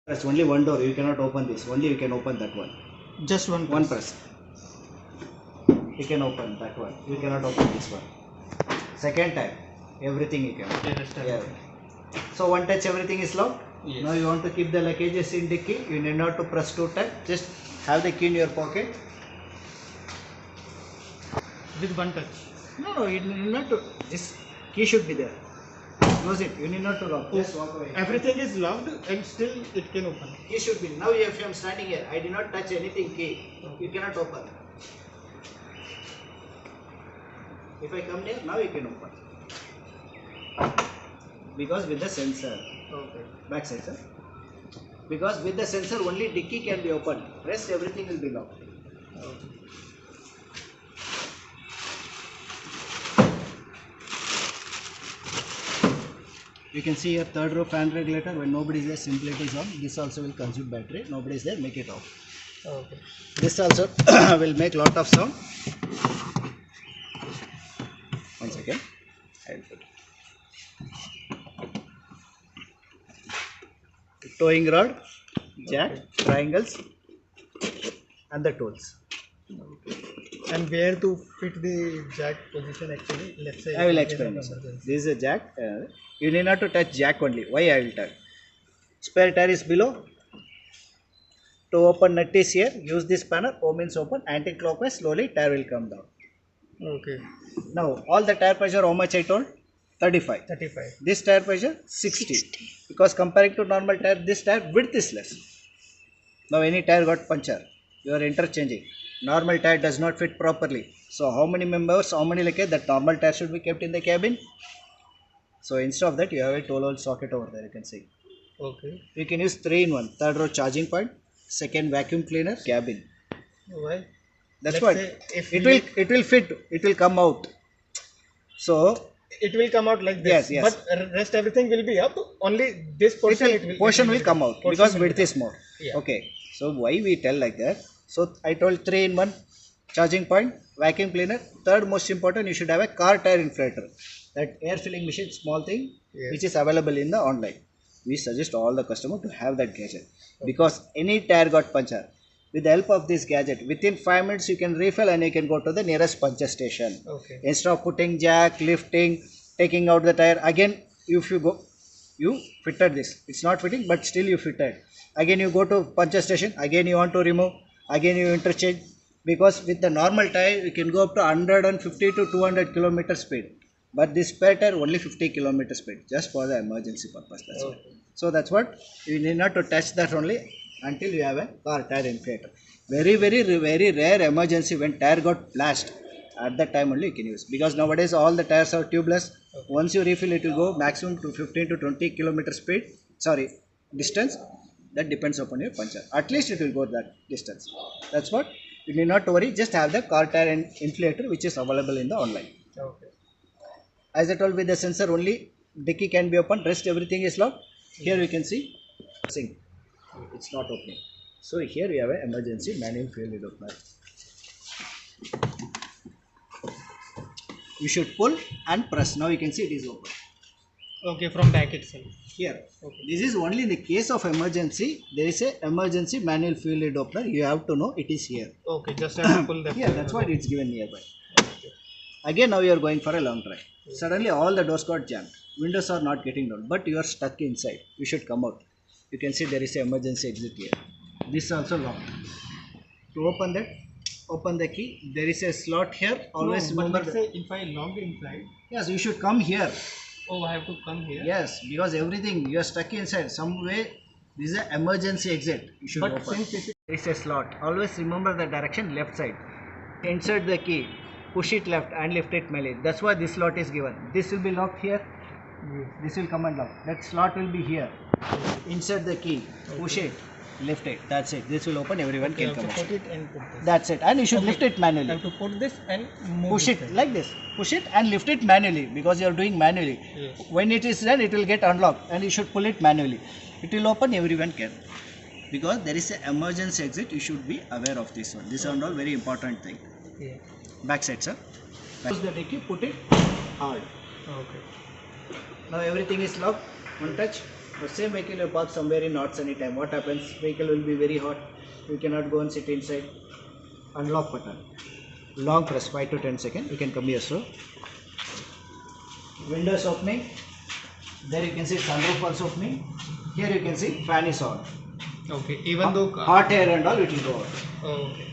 Press only one door, you cannot open this, only you can open that one. Just one One press. You can open that one, you cannot open this one. Second time, everything you can open. Yeah. So one touch everything is locked. Yes. Now you want to keep the luggages in the key, you need not to press two times, just have the key in your pocket. With one touch. No, you need not to, this key should be there. Close it, you need not to lock, just walk away. Everything is locked and still it can open. Key should be, now if I am standing here, I did not touch anything key, you cannot open. If I come here, now you can open. Because with the sensor. Okay. Back side, sir. Because with the sensor only dicky can be opened, rest everything will be locked. Okay. You can see your third row fan regulator. When nobody is there, simply it is on. This also will consume battery. Nobody is there, make it off. Okay. This also will make lot of sound. One second. I will put it. Towing rod, jack, triangles, and the tools. Okay. And where to fit the jack position actually? Let's say I will explain. This is a jack. You need not to touch jack only. Why I will tell. Spare tire is below. To open nut is here. Use this spanner. O means open. Anti-clockwise. Slowly tire will come down. Okay. Now all the tire pressure how much I told? 35. 35. This tire pressure 60. Because comparing to normal tire, this tire width is less. Now any tire got puncture. You are interchanging. Normal tire does not fit properly. So how many members, how many like that normal tire should be kept in the cabin? So instead of that, you have a 12-volt socket over there. You can see. Okay. You can use 3-in-1. Third row charging point, second vacuum cleaner, cabin. Why? That's Let's what say if it will fit. It will come out. So it will come out like this. Yes. But rest everything will be up. Only this portion portion will come out because width is more. Yeah. Okay. So why we tell like that? So I told 3-in-1 charging point, vacuum cleaner. Third most important, you should have a car tire inflator. That air filling machine, small thing, yes, which is available in the online. We suggest all the customer to have that gadget. Okay. Because any tire got puncture. With the help of this gadget, within 5 minutes you can refill and you can go to the nearest puncture station. Okay. Instead of putting jack, lifting, taking out the tire, again if you go, you fitted this. It's not fitting, but still you fitted. Again you go to puncture station, again you want to remove, again you interchange. Because with the normal tire, you can go up to 150 to 200 km speed. But this spare tire only 50 km speed, just for the emergency purpose. That's okay. why. So that's what you need not to touch that only until you have a car tire inflator. Very rare emergency when tire got blast. At that time only you can use, because nowadays all the tires are tubeless. Okay. Once you refill, it will go maximum to 15 to 20 km speed. Sorry, distance. That depends upon your puncture. At least it will go that distance. That's what you need not to worry. Just have the car tire and inflator which is available in the online. Okay. As I told, with the sensor only dicky can be opened. Rest everything is locked. Here you can see sink. It's not opening. So here we have an emergency manual fuel lid opener. You should pull and press. Now you can see it is open. Okay, from back itself. Here. Okay. This is only in the case of emergency. There is a emergency manual fuel lid opener. You have to know it is here. Okay, just have to pull that. Yeah, that's why it's given nearby. Okay. Again, now you are going for a long drive. Suddenly all the doors got jammed. Windows are not getting down, but you are stuck inside. You should come out. You can see there is an emergency exit here. This is also locked. To open that, open the key. There is a slot here. Always remember. But let's say if I logged inside. Yes, you should come here. Oh, I have to come here. Yes, because everything you are stuck inside. Some way, this is an emergency exit. You should open. Since there is a slot, always remember the direction left side. Insert the key. Push it left and lift it melee. That's why this slot is given. This will be locked here. Yes. This will come and lock. That slot will be here. Insert the key. Push it. Lift it. That's it. This will open. Everyone can come out. Put it and put this. That's it. And you should lift it manually. I have to put this and move Push it side. like this. Push it and lift it manually, because you are doing manually. Yes. When it is done, it will get unlocked and you should pull it manually. It will open. Everyone can. Because there is an emergency exit. You should be aware of this one. This is all very important thing. Yeah. Back side, sir. Close the dicky, put it hard. Okay. Now everything is locked. One touch. The same vehicle you park somewhere in not sunny time. What happens? Vehicle will be very hot. You cannot go and sit inside. Unlock button. Long press 5 to 10 seconds. You can come here, sir. Windows opening. There you can see sunroof also opening. Here you can see fan is on. Okay. Even though hot air and all, it will go out. Okay.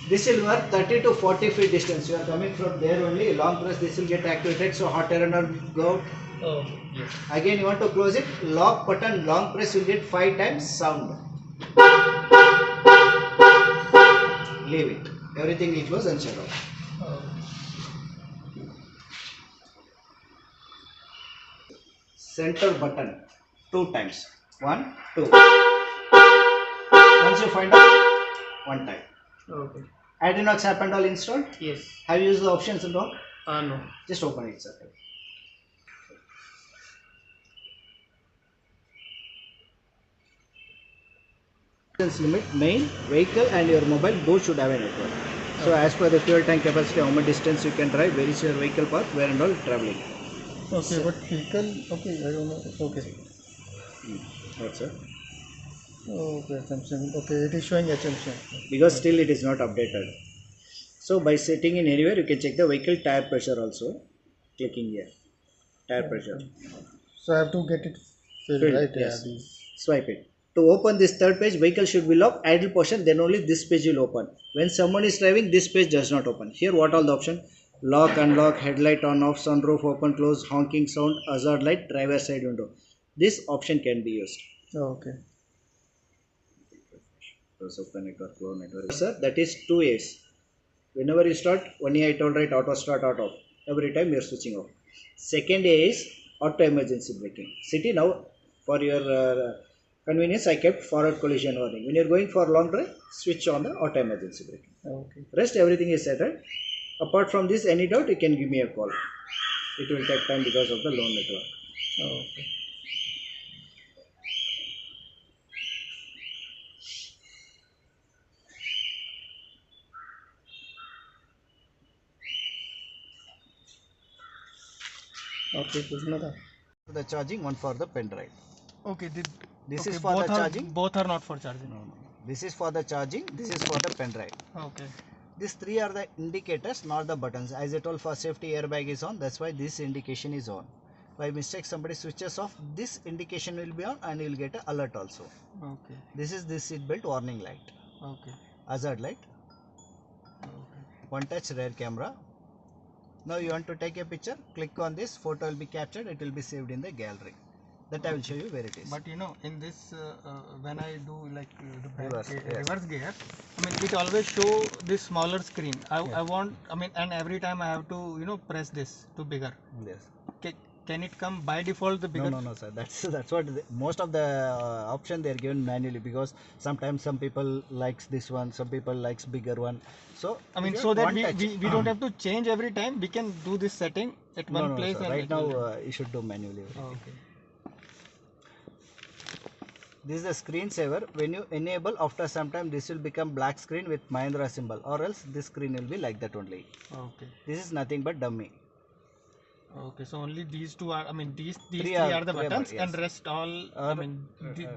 This will work 30 to 40 feet distance. You are coming from there only. Long press. This will get activated. So hot air and all will go out. Oh, yes. Again, you want to close it. Lock button. Long press. You get 5 times sound. Leave it. Everything will close and shut off. Center button 2 times. 1, 2. Once you find out, 1 time. Okay. Adrenox app and all installed? Yes. Have you used the options and all? No. Just open it, sir. Limit, main, vehicle and your mobile both should have a network. So as per the fuel tank capacity, how much distance you can drive, where is your vehicle path, where and all traveling. Okay, So, but vehicle, okay, I don't know. Okay. What, sir? Okay, assumption. Okay, it is showing assumption. Because still it is not updated. So by setting in anywhere, you can check the vehicle tire pressure also. Clicking here. Tire pressure. So I have to get it filled, Filled, right? yes. Yeah, Swipe it. To open this third page, vehicle should be locked, idle portion, then only this page will open. When someone is driving, this page does not open. Here what all the option? Lock, unlock, headlight on, off, sunroof, open, close, honking sound, hazard light, driver side window. This option can be used. Okay. Open network, close network. Sir, that is 2 A's. Whenever you start, 1 A I told right, auto start, auto off. Every time you are switching off. Second A is auto emergency braking. City now, for your convenience, I kept forward collision warning. When you are going for long drive, switch on the auto emergency braking. Okay. Rest everything is settled. Apart from this, any doubt, you can give me a call. It will take time because of the low network. Okay. Okay, पूछना था. The charging, one for the pen drive. Okay, This okay, is for the charging. Both are not for charging. No. This is for the charging. This is for the pen drive. Okay. These 3 are the indicators, not the buttons. As I told, for safety, airbag is on. That's why this indication is on. By mistake, somebody switches off, this indication will be on and you will get an alert also. Okay. This is this seat belt warning light. Okay. Hazard light. Okay. One touch rear camera. Now you want to take a picture, click on this, photo will be captured, it will be saved in the gallery. That I will show you where it is. But you know, in this, when I do like the Reverse, yes. reverse gear, I mean, it always show this smaller screen. I Yes. want, I mean, and every time I have to, press this to bigger. Yes. Can it come by default the bigger? No, sir. That's what most of the option they are given manually, because sometimes some people likes this one, some people likes bigger one. So I mean, if so you that want we don't have to change every time. We can do this setting at one no, place. sir. And Right it now will- you should do manually. Okay. This is the screensaver. When you enable, after some time this will become black screen with Mahindra symbol, or else this screen will be like that only. Okay. This is nothing but dummy. Okay, so only these two are, I mean, these Three three are- are the three are buttons, yes. and rest all, I mean,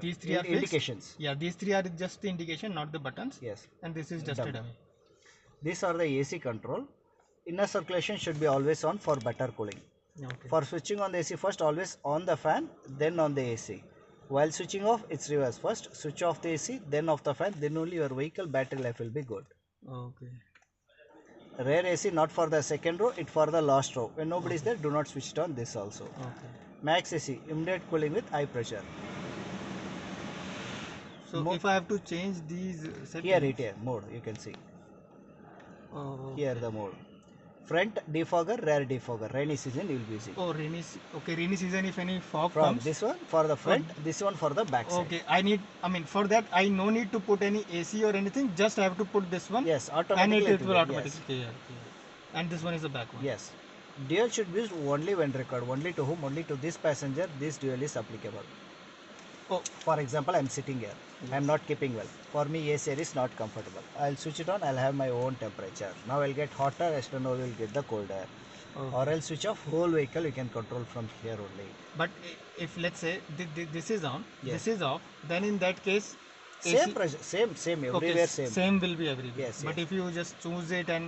these three are fixed. Indications. Yeah, these three are just the indication, not the buttons. Yes. And this is just a dummy. These are the AC control. Inner circulation should be always on for better cooling. Okay. For switching on the AC, first always on the fan, then on the AC. While switching off, it's reverse. First switch off the AC, then off the fan, then only your vehicle battery life will be good. Okay. Rear AC not for the second row, it for the last row. When nobody is there, do not switch it on this also. Okay. Max AC, immediate cooling with high pressure. So if I have to change these settings. Here, mode, you can see. Oh, Here the mode. Front defogger, rear defogger. Rainy season you will be using. oh, rainy season, if any fog From comes. this one for the front, this one for the back side. Okay, I mean, for that, I no need to put any AC or anything, just I have to put this one. Yes, And automatically. it will yes. automatically. Yeah. And this one is the back one. Yes. Dual should be used only when required. Only to whom? Only to this passenger. This dual is applicable. Oh, For example, I am sitting here. I am not keeping well. For me, AC air is not comfortable. I'll switch it on. I'll have my own temperature. Now I'll get hotter. External will get the cold air. Okay. or else switch off whole vehicle you can control from here only. But if let's say this is on, Yes. this is off, then in that case, Same pressure, same okay, everywhere, same. same will be everywhere. Yes, But yes. if you just choose it and